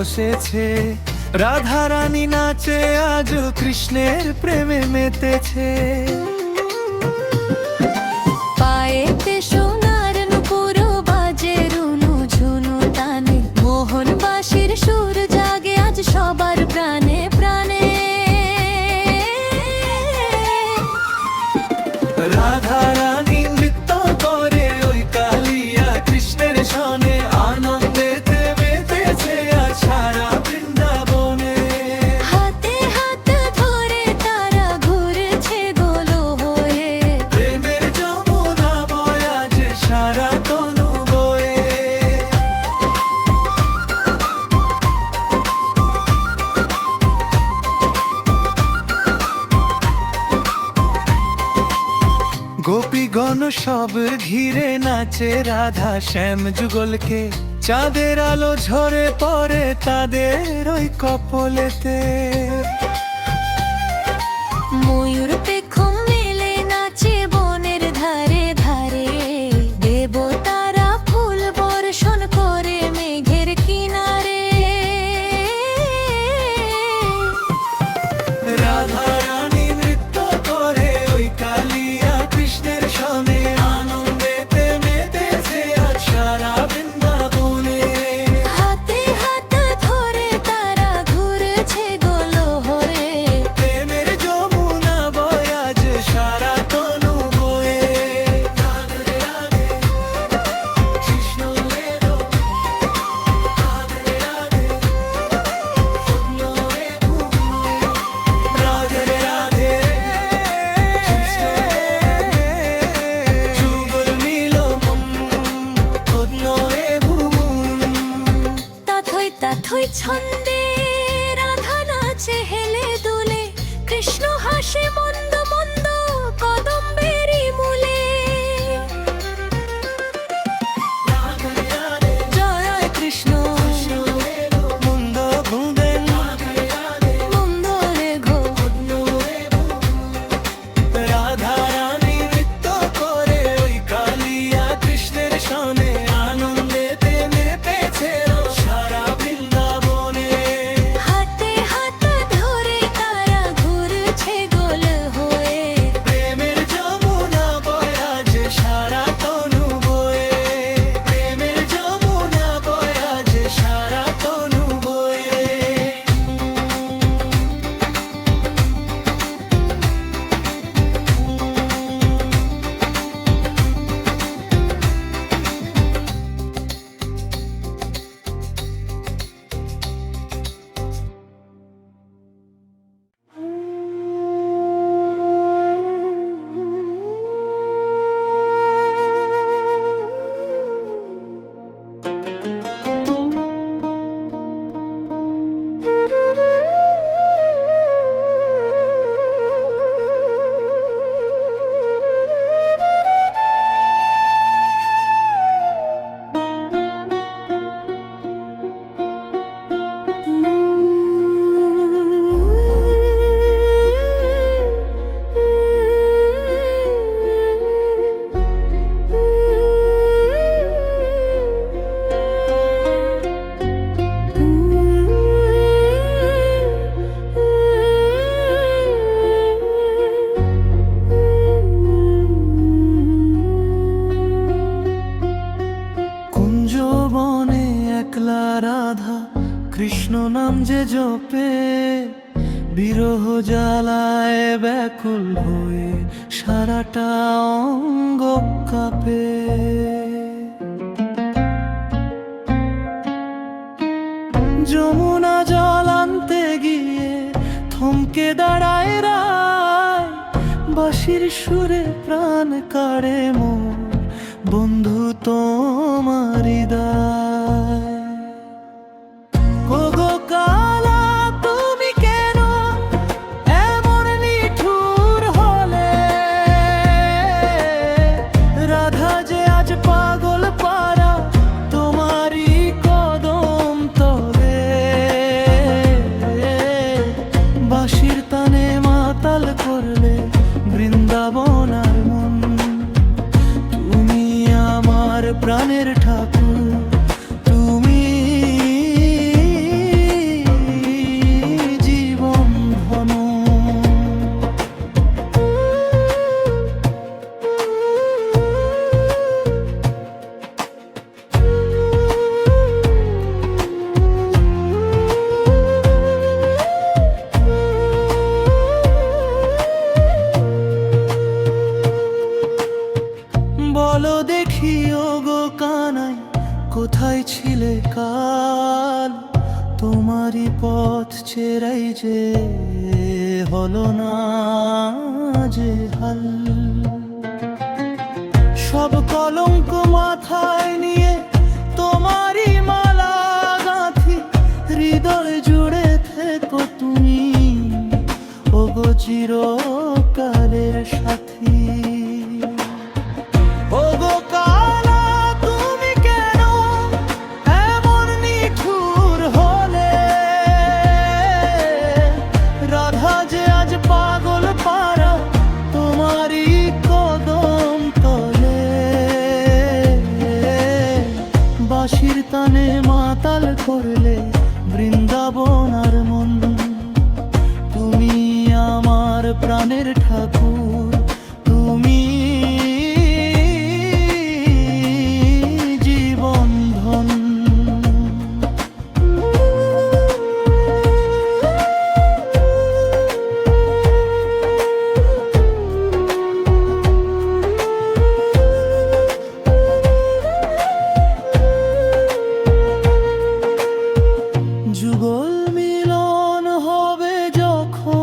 বসেছে। রাধা রানী নাচে আজ কৃষ্ণের প্রেমে মেতেছে। পায়েতে সোনার নূপুর বাজে রুনু ঝুনু টানে, মোহন বাঁশির সুর জাগে আজ সবার প্রাণে প্রাণে। রাধা রানী নৃত্য করে ওই কালিয়া কৃষ্ণের সনে, আনন্দেতে মেতেছে আজ সারা বৃন্দাবনে। হাতে হাত ধরে তারা ঘুরছে গোল হয়ে, প্রেমের যমুনা বয় আজ সারা তনু বয়ে। গোপীগণ সব ঘিরে নাচে রাধা শ্যাম যুগলকে, চাঁদের আলো ঝরে পড়ে তাদের ওই কপলেতে। ময়ূর পেখম মেলে নাচে বনের ধারে ধারে, দেবতারা ফুল বর্ষণ করে মেঘের কিনারে। রাধা রানী নৃত্য করে ওই কালিয়া কৃষ্ণের সনে, আনন্দেতে মেতেছে আজ সারা বৃন্দাবনে। হাতে হাত ধরে তারা ঘুরছে গোল হয়ে, প্রেমের যমুনা বয় আজ সারা তনু বয়ে। রাধে রাধে কৃষ্ণ এলো, রাধে রাধে স্বপ্ন এ ঘুমে। রাধে রাধে কৃষ্ণ যুগল মিল স্বপ্ন এ ঘুমে। তাথই ছন্দে রাধা নাচে হেলে দুলে, কৃষ্ণ হাসে মন্দ মন্দ কদম্বেরি মূলে। জয় কৃষ্ণ মুন্দ ঘুমেন, মন্দ রে ঘো রাধা রানী নৃত্য করে ওই কালিয়া কৃষ্ণের সনে, আনন্দেতে মেতেছে সারা বৃন্দাবনে। হাতে হাত ধরে তারা ঘুরছে গোল হয়ে, প্রেমের যমুনা বয় আজ সারা তনু বয়ে। প্রেমের যমুনা বয় আজ সারা তনু বয়ে। কুঞ্জবনে একলা রাধা কৃষ্ণ নাম যে জপে, বিরহ জ্বালায় ব্যাকুল হয়ে সারাটা অঙ্গ কাঁপে। যমুনা জল আনতে গিয়ে থমকে দাঁড়ায় রায়, বাঁশির সুরে প্রাণ কাড়ে মোর বন্ধু তোমার হৃদয়। ওগো কালা তুমি কেন এমন নিঠুর হলে, রাধা যে আজ পাগল পারা তোমারই কদম তলে। বাঁশির তানে মাতাল করলে বৃন্দাবন আর মন, তুমি আমার প্রাণের ঠাকুর পথ চেরাই যে হলো না যে হাল, সব কলঙ্ক মাথায় নিয়ে তোমারই মালা গাঁথি, হৃদয় জুড়ে থেকো তুমি ওগো চিরকালের সাথী। ওগো কালা তুমি কেন এমন নিঠুর হলে, রাধা যে আজ পাগল পারা তোমারই কদম তলে। বাঁশির তানে মাতাল করলে বৃন্দাবন আর মন, তুমি আমার প্রাণের ঠাকুর, তুমি জীবন ধন। যুগল মিলন হবে যখন,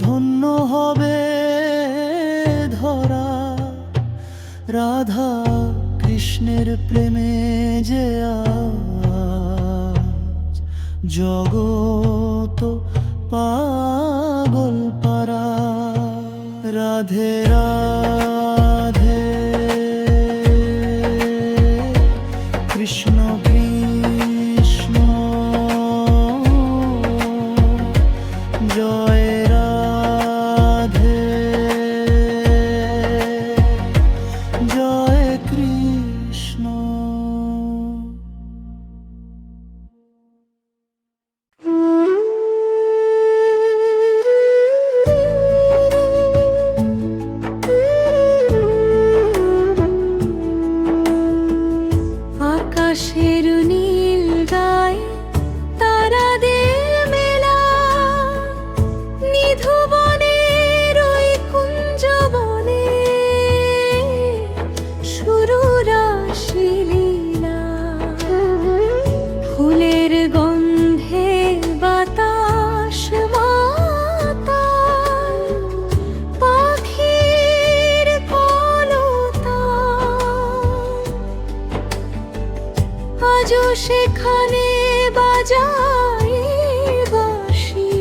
ধন্য হবে ধরা, রাধা কৃষ্ণের প্রেমে যে আজ জগত পাগল পারা। রাধে রাধে কৃষ্ণ কৃষ্ণ জয় রাধে জয় কৃষ্ণ। আকাশের নীল গায়ে তারাদের মেলা, নিধু বনের ওই কুঞ্জ বনে শুরু রাশি লীলা। ফুলের গন্ধে বাতাস মাতাল, পাখির কলতান আজও সেখানে বাজায় বাঁশি,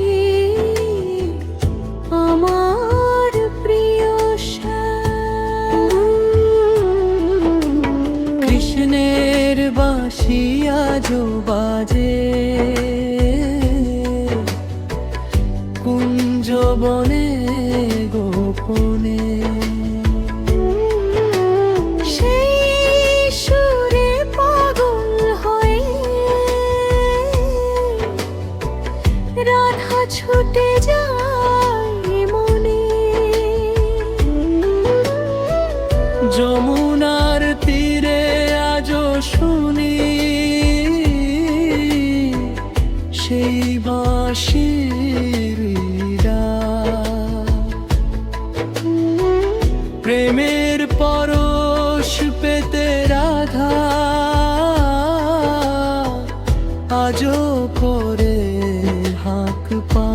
আমার প্রিয় শ্যাম। কৃষ্ণের বাঁশি আজও বাজে কুঞ্জ বনে গোপনে, সেই সুরে পাগল হয়ে রাধা ছুটে যায় মনে। যমুনার তীরে আজও শুনি সেই বাঁশির ডাক, প্রেমের পরশ পেতে রাধা আজও করে হাঁক পা।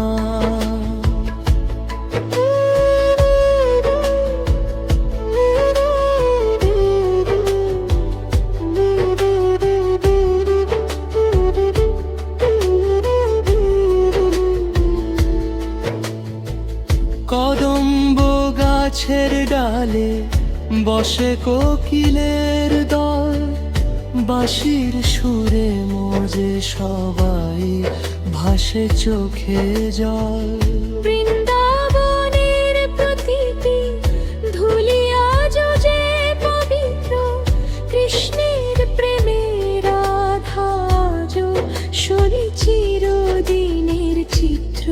কদম্ব গাছের ডালে বসে কোকিলের দল, বাঁশির সুরে মজে সবাই ভাসে চোখে জল। বৃন্দাবনের প্রতিটি ধুলি আজও যে পবিত্র, কৃষ্ণের প্রেমে রাধা আজও শোনে চিরদিনের চিত্র।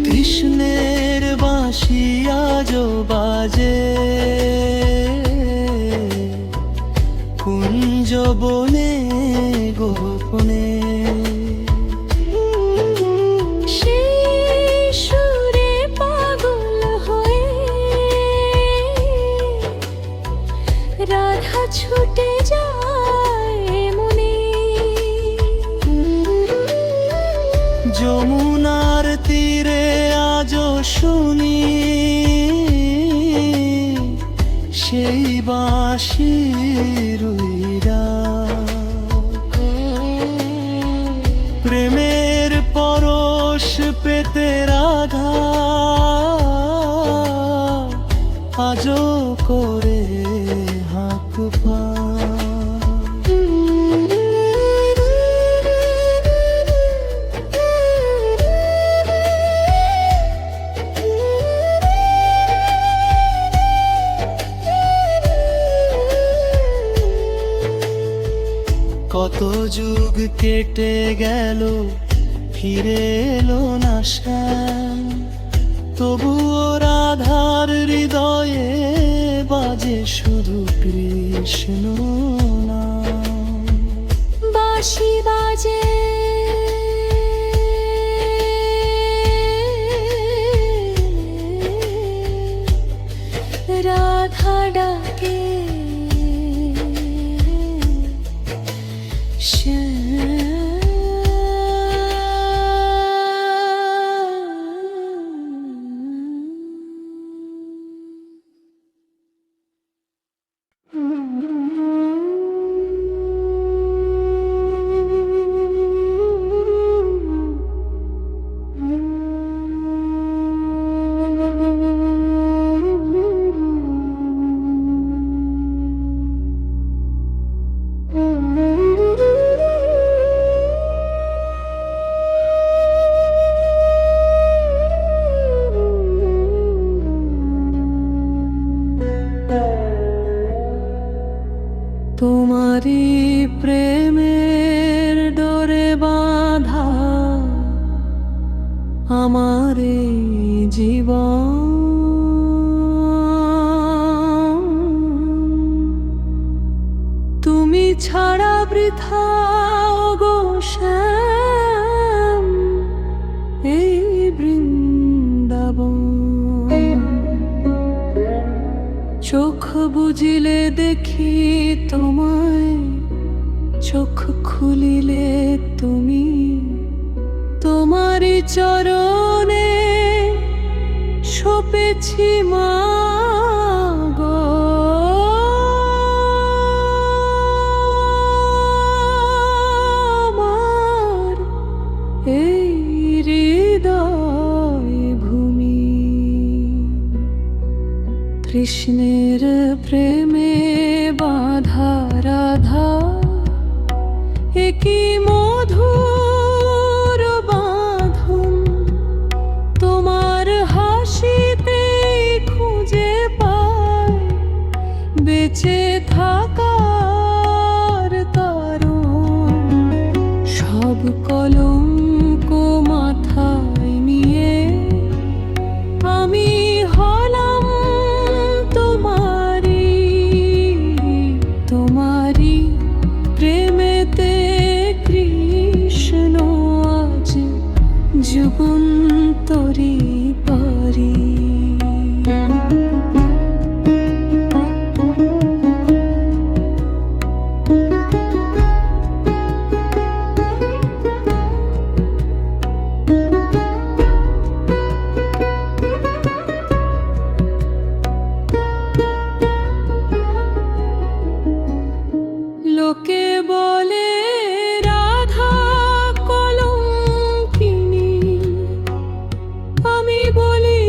কৃষ্ণের বাঁশি আজও বাজে কুঞ্জ বনে গোপনে, সেই সুরে পাগল হয়ে রাধা ছুটে যায় পেতে রাধা আজও করে হাঁক পা। কত যুগ কেটে গেল ফিরে এলো না শ্যাম, তবুও রাধার হৃদয়ে বাজে শুধু কৃষ্ণ নাম। বাঁশি বাজে রাধা ডাকে তোমারি প্রেমের ডোরে বাঁধা আমার এই জীবন, তুমি ছাড়া বৃথা গো শ্যাম এই বৃন্দাবন। চোখ বুজিলে দেখি তোমায়, চোখ খুলিলে তুমি, তোমারই চরণে সপেছি মা গো। আমার এই হৃদয় ভূমি কৃষ্ণের প্রেমে বাঁধা রাধা, একই মধুর বাঁধন তোমার হাসিতে খুঁজে পাই, বেঁচে থাকার কারণ। সব কলঙ্ক মাথায় নিয়ে আমি হলাম তোমারি, তোমারি প্রেমেতে কৃষ্ণ আজ যুগন্তরি পারি। লোকে বলে রাধা কলঙ্কিনী, আমি বলি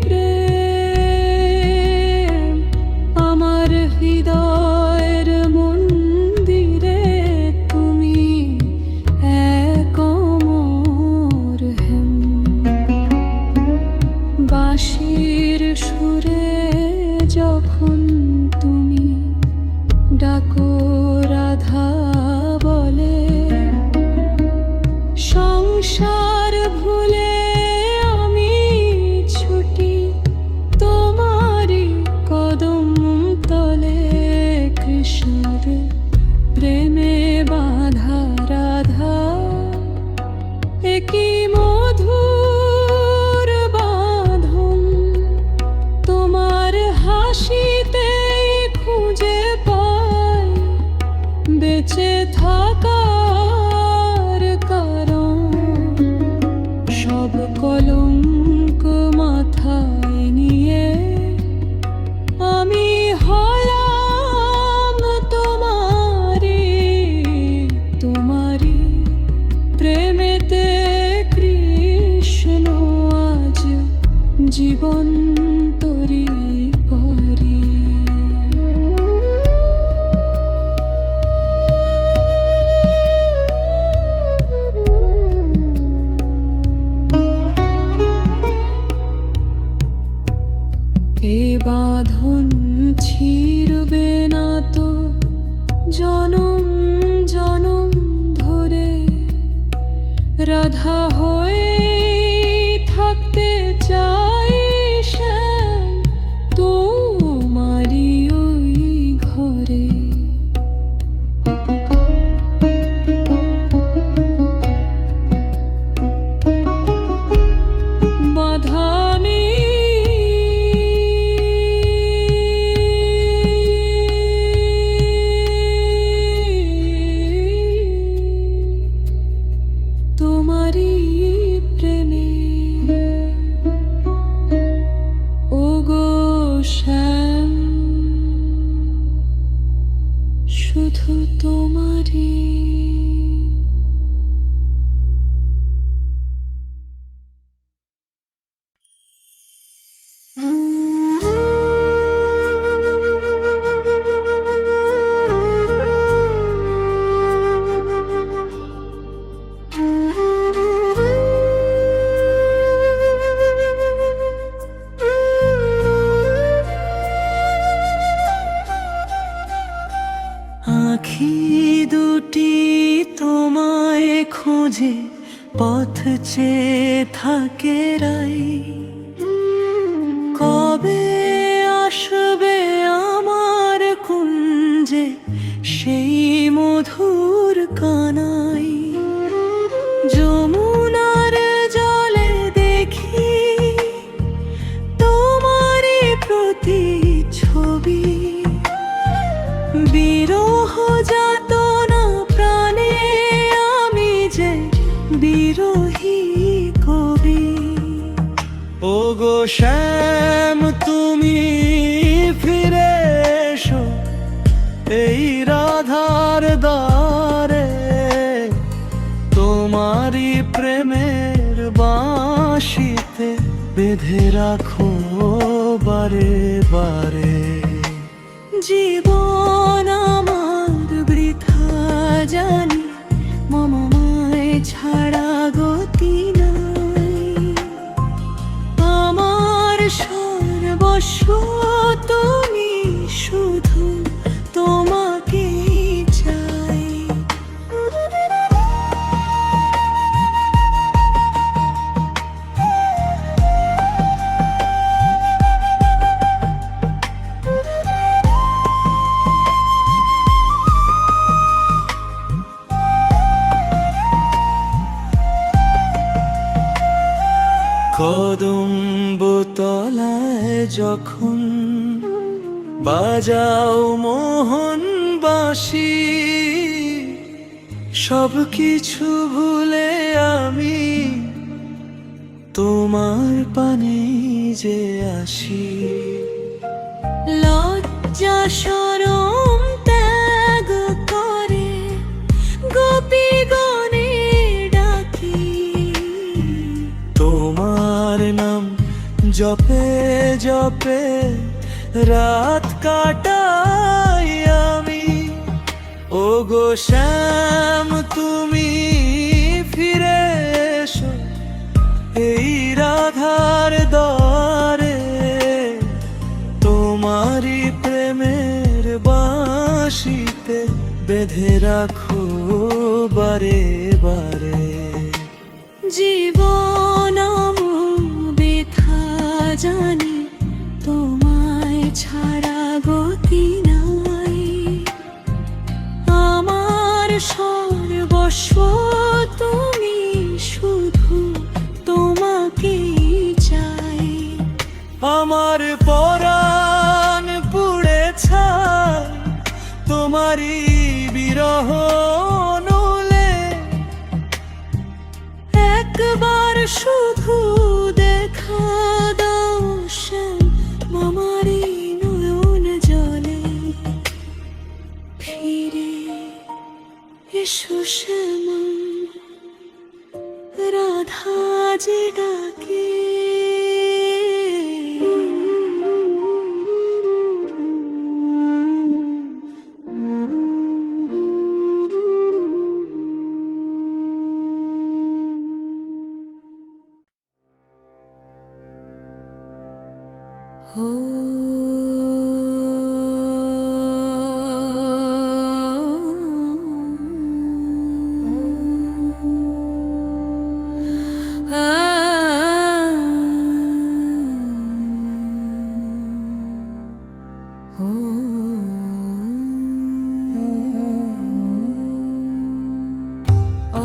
প্রেম আমার হৃদয়ের মন্দিরে, তুমি এক অমর হেম। বাঁশির সুরে যখন তুমি ডাকো রাধা বলে, সংসার ভুলে আমি ছুটি তোমারি কদম তলে। কৃষ্ণের প্রেমে বাঁধা রাধা, একই মধুর বাঁধন তোমার হাসিতে খুঁজে পাই, বেঁচে থাকার কারণ। সব কলঙ্ক মাথায় নিয়ে আমি হলাম তোমারি, তোমারি প্রেমেতে কৃষ্ণ। রাধা হয়ে থাকতে চাই শ্যাম তোমারই ওই ঘরে। বাধা আমি তোমারই প্রেমে ওগো শ্যাম, শুধু তোমারই। আঁখি দুটি তোমায় খোঁজে পথ চেয়ে থাকে রাই, কবে আসবে আমার কুঞ্জে সেই মধুর কানাই। যমুনার জলে দেখি তোমারই প্রতিচ্ছবি, বিরহ যাতনা প্রাণে আমি যে বিরহী কবি। ওগো শ্যাম তুমি ফিরে এসো এই রাধার দ্বারে, তোমারই প্রেমের বাঁশিতে বেঁধে রাখো বারে বারে। জীবন আমার বৃথা জানি, মমমায় ছাড়া গতি নাই। আমার সর্বস্ব তুমি, শুধু তোমাকেই চাই। কদম্ব তলায় যখন বাজাও মোহন বাঁশি, সব কিছু ভুলে আমি তোমার পানে যে আসি। লজ্জা শরম ত্যাগ করে গোপীগণে ডাকি, তোমার নাম জপে জপে রাত কাটাই আমি। ওগো শ্যাম তুমি ফিরে এসো এই রাধার দ্বারে, তোমারই প্রেমের বাঁশিতে বেঁধে রাখো বারে বারে। জীবন বৃথা জানি, তোমায় ছাড়া গতি নাই। আমার সর্বস্ব তুমি, শুধু তোমাকেই চাই। আমার পরাণ পুড়ে ছাই তোমারই বিরহ নলে, একবার শুধু দেখা দাও শ্যাম আমারই নয়ন জলে। ফিরে এসো শ্যাম, রাধা যে ডাকে।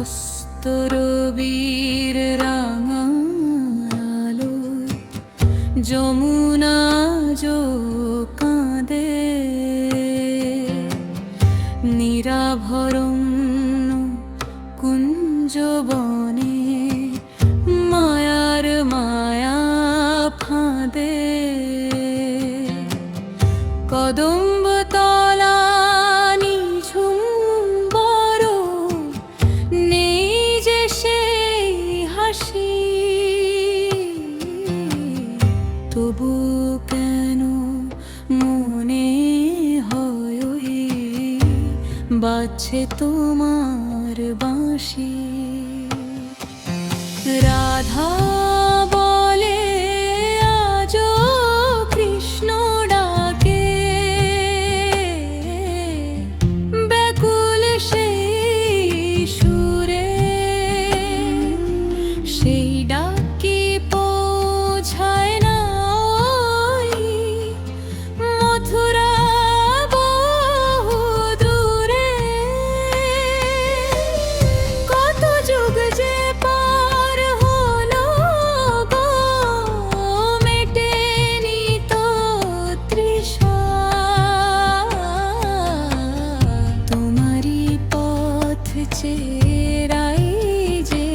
অস্ত রবির রাঙা আলোয় যমুনা যো কাঁদে নিরাভরণ কুঞ্জবনে মায়ার মায়া ফাঁদে কদম্ব তলা নিঝুম বড় নেই যে সেই হাসি তবু কেন মনে হয় ওই বাজছে তোমার বাঁশি রাধা বলে আজও কৃষ্ণ ডাকে ব্যাকুল সেই সুরে সেই ডাক কি পৌঁছায় না ওই মথুরা বহু দূরে কত যুগ যে পার হলো গো মেটেনি তো তৃষা তোমারই পথ চেরাই যে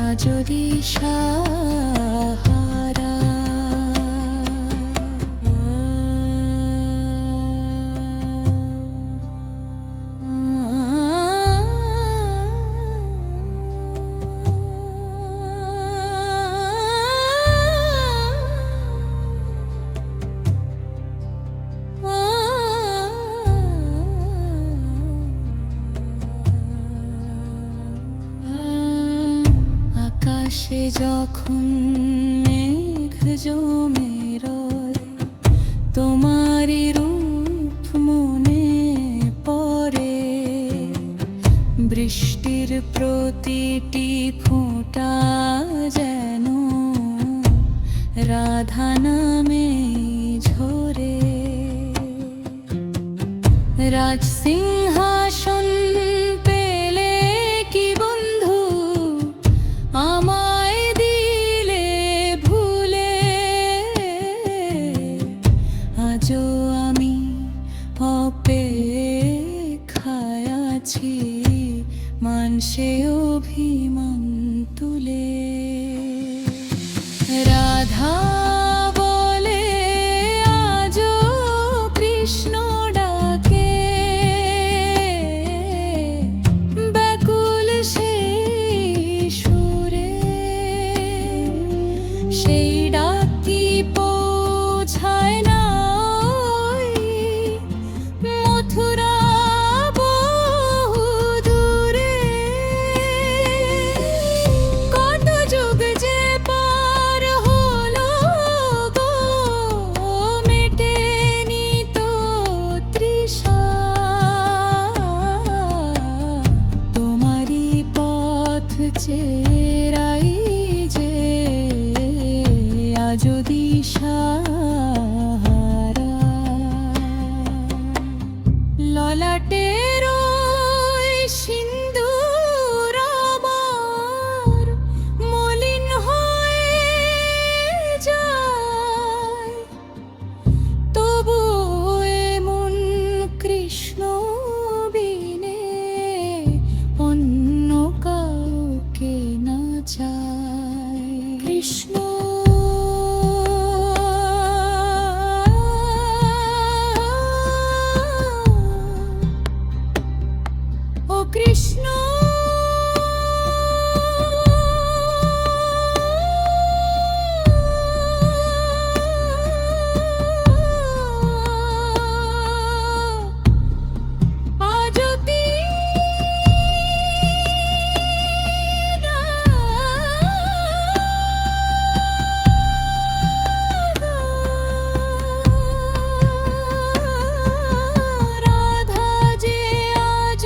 আজ দিশাহারা আকাশে যখন মেঘ জমে রয় তোমারই রূপ মনে পড়ে বৃষ্টির প্রতিটি ফোঁটা যেন রাধা নামে ঝরে রাজসিংহাসন পেলে কি বন্ধু আমায় দিলে ভুলে আজও আমি অপেক্ষায় আছি মানসে অভিমান তুলে রাধা বলে আজও কৃষ্ণ ডাকে ব্যাকুল সেই সুরে সেই ডাক কি পৌঁছায় না ওই মথুরা বহু দূরে কত যুগ যে পার হলো গো মেটেনি তো তৃষা তোমারই পথ চেরাই যে আজ দিশাহারা ললাটের ওই সিন্দুর আমার মলিন হয়ে যায় তবু এমন কৃষ্ণ বিনে অন্য কাউকে না চায় কৃষ্ণ ও কৃষ্ণ আজতি রাধা যে আজ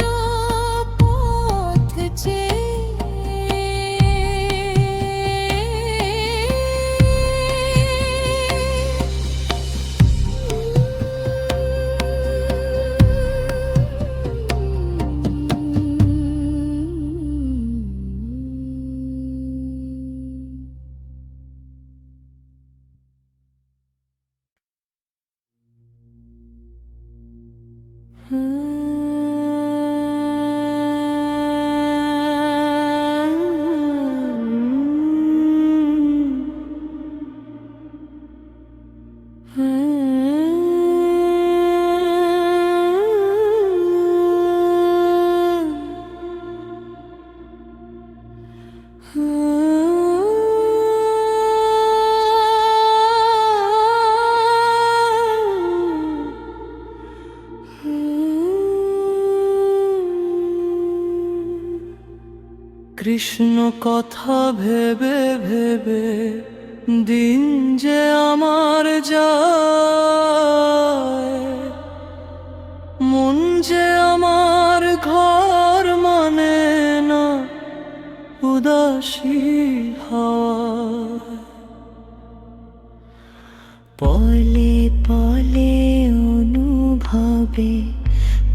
কৃষ্ণ কথা ভেবে ভেবে দিন যে আমার যায়, মন যে আমার ঘর মানে না উদাসী হয়। পলে পলে অনুভবে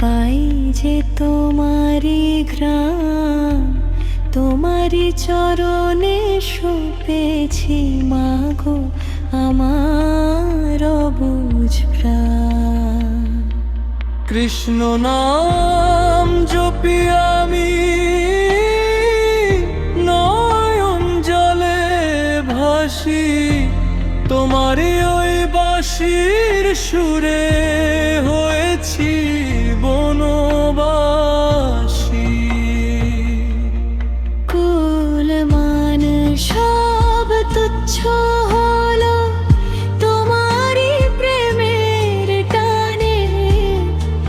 পাই যে তোমারি ঘ্রাণ, তোমারি চরণে শুপেছি মাগো আমার অবুঝ প্রাণ। কৃষ্ণ নাম জপি আমি নয়ন জলে ভাসি, তোমারই ওই বাঁশির সুরে হয়েছি বনবাসী। কুলমান সব তুচ্ছ হলো তোমারই প্রেমের টানে,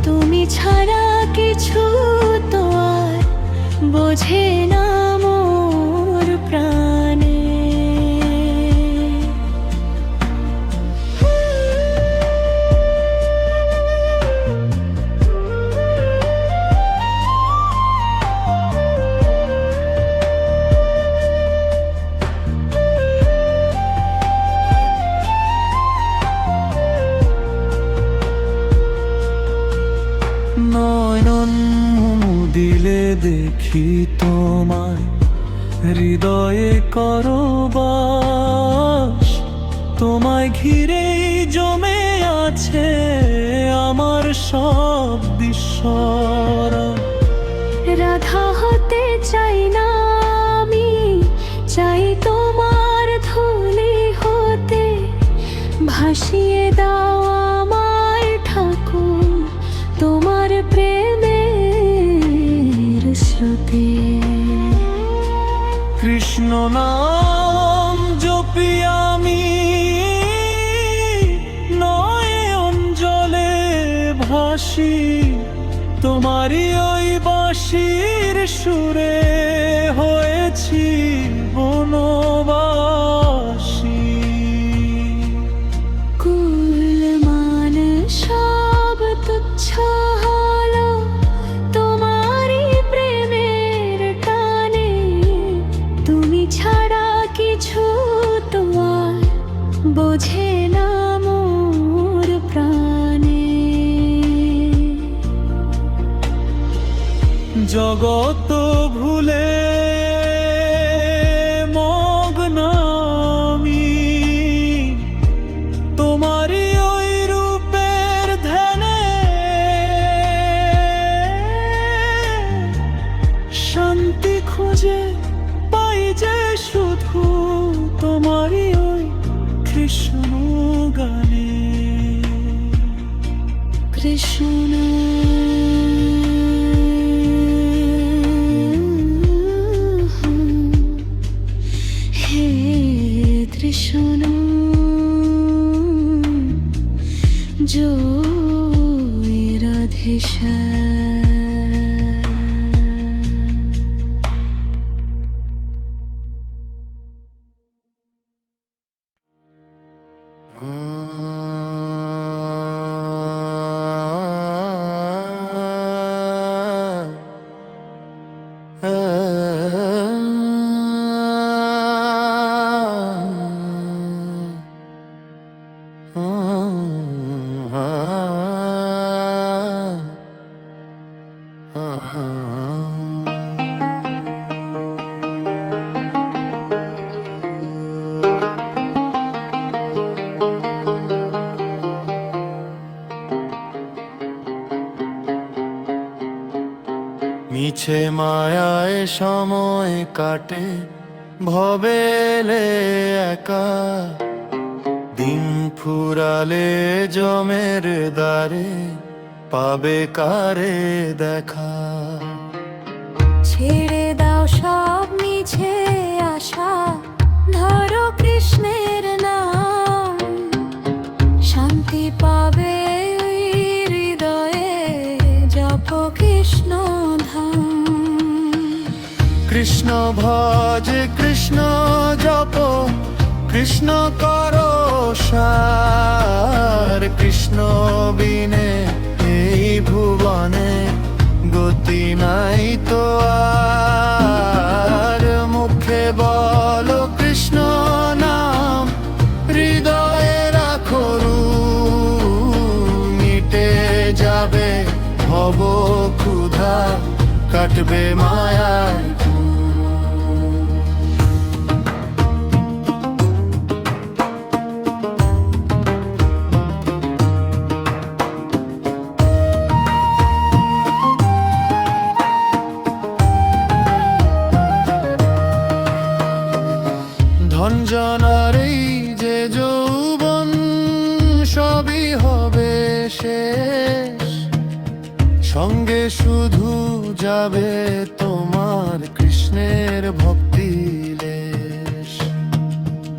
তুমি ছাড়া কিছু তো আর বোঝে না মোর প্রাণে। নয়ন দিলে দেখি তোমায়, হৃদয়ে করো বাস, তোমায় ঘিরেই জমে আছে আমার সব বিশ্বরা। রাধা হতে চাই না আমি, চাই তোমার ধুলি হতে, ভাসিয়ে দাও আমায় ঠাকুর তোমার প্রেমের স্রোতে। কৃষ্ণ নাম জপি আমি নয়ন জলে ভাসি, তোমারই ওই বাঁশির সুরে হয়েছি বনবাসী। কুলমান সব তুচ্ছ হলো তোমারই প্রেমের টানে, তুমি ছাড়া কিছু তো আর বোঝে না মোর প্রাণে। জগত ভুলে মগ্ন আমি, তোমারই ওই রূপের ধ্যানে, শান্তি খুঁজে পাই যে শুধু তোমারই ওই কৃষ্ণ গানে। কৃষ্ণ হে কৃষ্ণ জয় রাধেশ্যাম। মিছে মায়ায় সময় কাটে ভবেলে একা, দিন ফুরালে জমের দ্বারে পাবে কারে দেখা। ছেড়ে দাও সব মিছে আশা, ধরো কৃষ্ণের নাম, শান্তি পাবে ওই হৃদয়ে জপ কৃষ্ণ ধাম। কৃষ্ণ ভজ কৃষ্ণ জপ কৃষ্ণ করো সার, কৃষ্ণ বিনে এই ভুবনে গতি নাই তো আর। মুখে বলো কৃষ্ণ নাম, হৃদয়ে রাখো রূপ, মিটে যাবে ভব ক্ষুধা, কাটবে মায়ার ধনজনার এই যে যৌবন, সবই হবে শেষ, সঙ্গে শুধু যাবে তোমার কৃষ্ণের ভক্তি লেশ।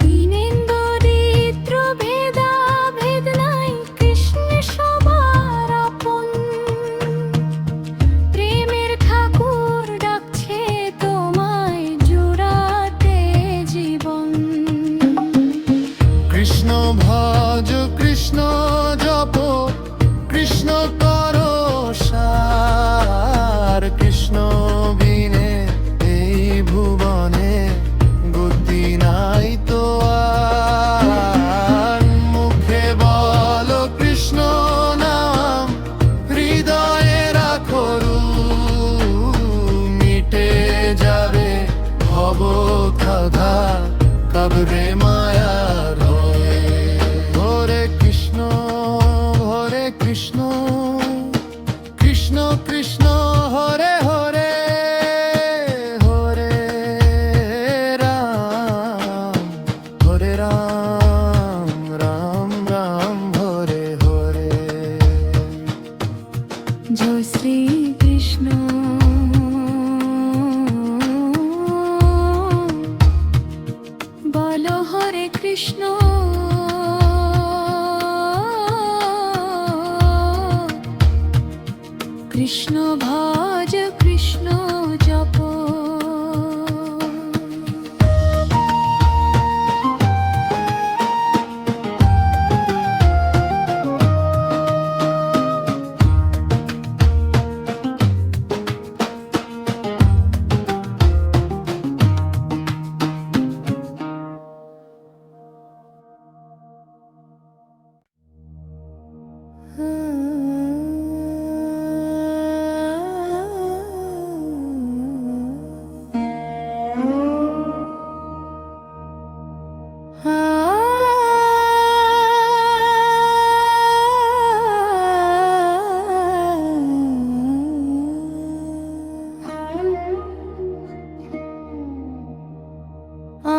দীনেন্দ্রিত্র ভেদা ভেদ নাই, কৃষ্ণ সবার আপন। প্রেমের ঠাকুর ডাকছে তোমায় জুড়াতে জীবন। কৃষ্ণ ভজ কৃষ্ণ জপ কৃষ্ণ করো সার, কৃষ্ণ বিনে এই ভুবনে গতি নাই তো আর। মুখে বলো কৃষ্ণ নাম, হৃদয়ে রাখো রূপ, মিটে যাবে ভব ক্ষুধা, কাটবে মায়ার হয়ে। হরে কৃষ্ণ কৃষ্ণ কৃষ্ণ হরে হরে, হরে রাম রাম রাম হরে হরে। জয় শ্রী কৃষ্ণ। বলো হরে কৃষ্ণ। কৃষ্ণ ভজ কৃষ্ণ জপ।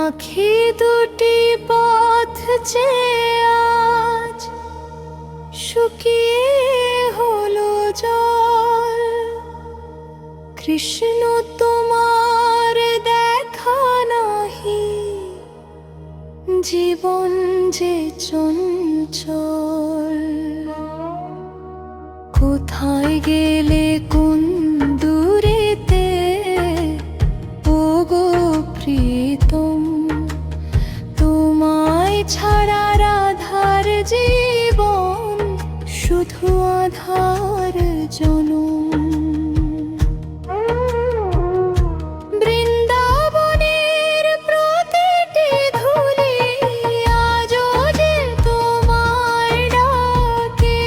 আঁখি দুটি পথ চেয়ে আজ শুকিয়ে হলো জল। কৃষ্ণ তোমার দেখা নাহি, জীবন যে চঞ্চল। কোথায় গেলে কোন দূরেতে, ওগো প্রিয়তম। তোমায় ছাড়া রাধার জীবন শুধু আধার জনম। বৃন্দাবনের প্রতিটি ধূলি আজও যে তোমায় ডাকে।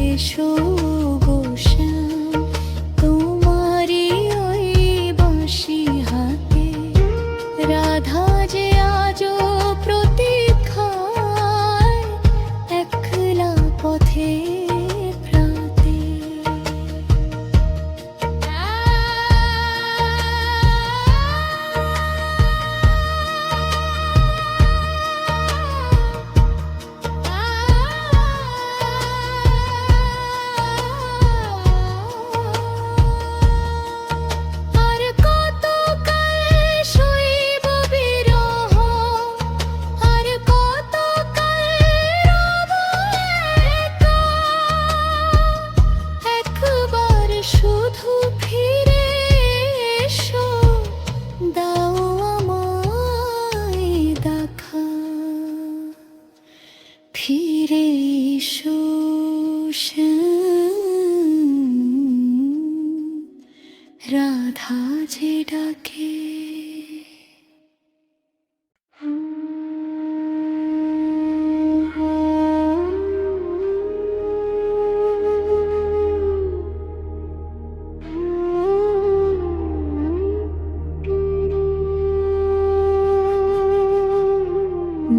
এসো গো শ্যাম, তোমারই ওই বাঁশি হাতে রাধা যে আজও প্রতীক্ষায় একলা পথে প্রাতে। আর কত কাল সইব বিরহ, আর কত কাল রব একা। একবার শুধু ফিরে এসো, দাও আমায় দেখা। ফিরে এসো শ্যাম, রাধা যে ডাকে।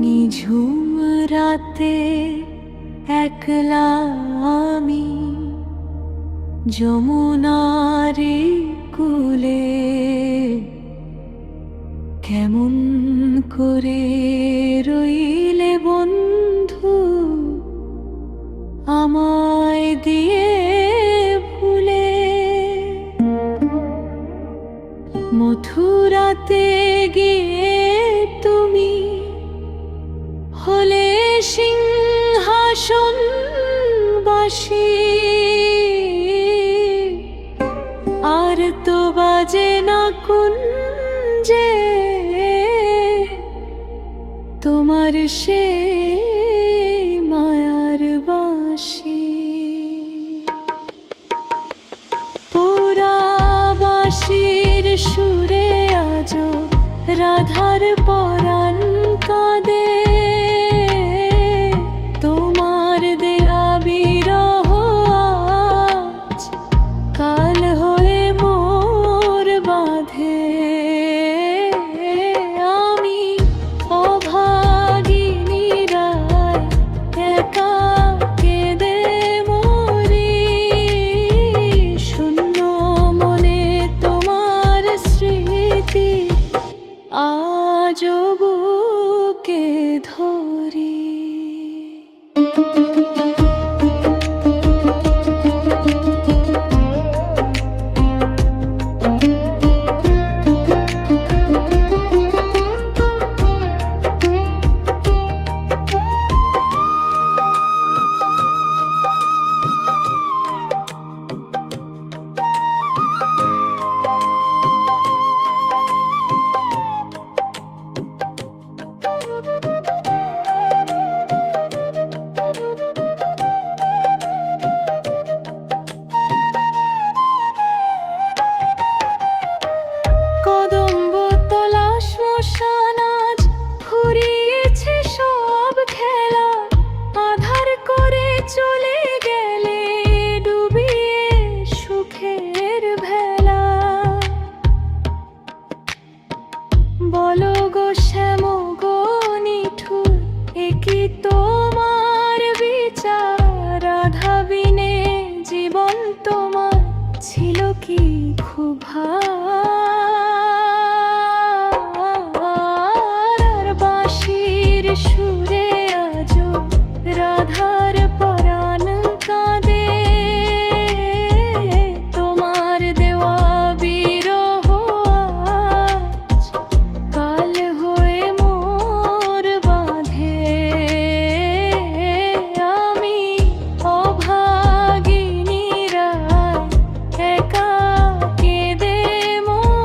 নিঝুম রাতে একলা আমি যমুনারি কূলে, কেমন করে রইলে বন্ধু আমায় দিয়ে ভুলে। মথুরাতে গিয়ে তুমি হলে সিংহাসন বাসী, আর তো বাজে না কুঞ্জে তোমার সে মায়ার বাঁশি। পোড়া বাঁশির সুরে আজো রাধার পরাণ কাঁদে, তোমার দেয়া বিরহ আজ কাল হয়ে মোর বাঁধে। আমি অভাগিনী রায় একা কেঁদে মরি, শূন্য মনে তোমার স্মৃতি আজও বুকে ধরি। কদম্ব তলা শ্মশান আজ ফুরিয়েছে সব খেলা, আধার করে চলে গেলে ডুবিয়ে সুখের ভেলা। বলো গো শ্যাম গো নিঠুর, এ কি তোমার বিচার? রাধা বিনে জীবন তোমার ছিল কি খুব আর বাঁশির সুরে আজো রাধার পরাণ কাঁদে, তোমার দেওয়া বিরহ আজ কাল হয়ে মোর বাঁধে। আমি অভাগিনী রায় একা কেঁদে মরি,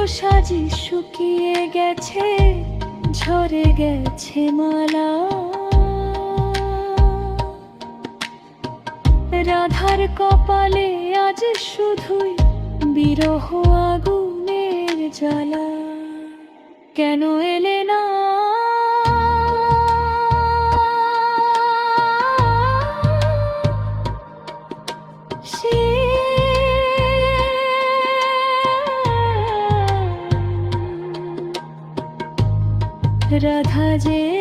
সাজি শুকিয়ে গেছে, ঝরে গেছে মালা। রাধার কপালে আজ শুধুই বিরহ আগুনের জ্বালা। কেন এলে না সে রাধা যে